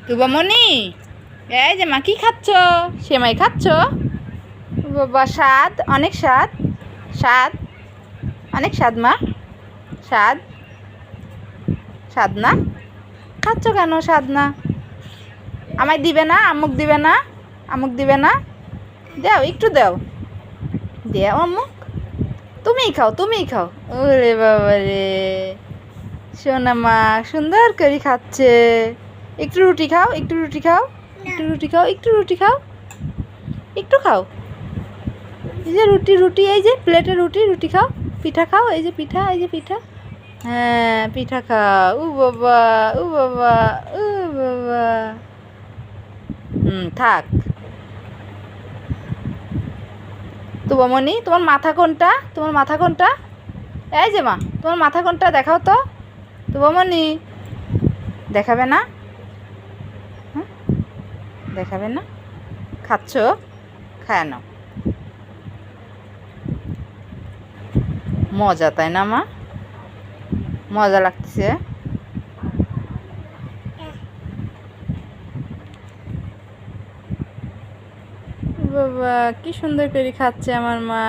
তুবামণি, এই যে মা কি খাচ্ছ? সেমাই খাচ্ছ? বাবা, স্বাদ, অনেক স্বাদ। স্বাদ, অনেক স্বাদ মা। স্বাদ, স্বাদ না? খাচ্ছ কেন স্বাদ না? আমায় দিবে না? আম্মুক দিবে না? আম্মুক দিবে না? দাও, একটু দাও। দেও আম্মুক। তুমিই খাও, তুমিই খাও। ওরে বাবা রে, সোনা মা সুন্দর করে খাচ্ছে। একটু রুটি খাও, একটু রুটি খাও, একটু রুটি খাও, একটু রুটি খাও, একটু খাও। এই যে রুটি, রুটি, এই যে প্লেটে রুটি, রুটি খাও। পিঠা খাও, এই যে পিঠা, এই যে পিঠা। হ্যাঁ, পিঠা খাও। উ বাবা, উ বাবা, উ বাবা। থাক। তুবামণি, তোমার মাথা কোনটা? তোমার মাথা কোনটা? এই যে মা, তোমার মাথা কোনটা দেখাও তো। তুবামণি, দেখাবে না? হ্যাঁ, দেখাবে না? খাচ্ছ? খায় নাও। মজা তাই না মা? মজা লাগছে। বাবা, কি সুন্দর করে খাচ্ছে আমার মা।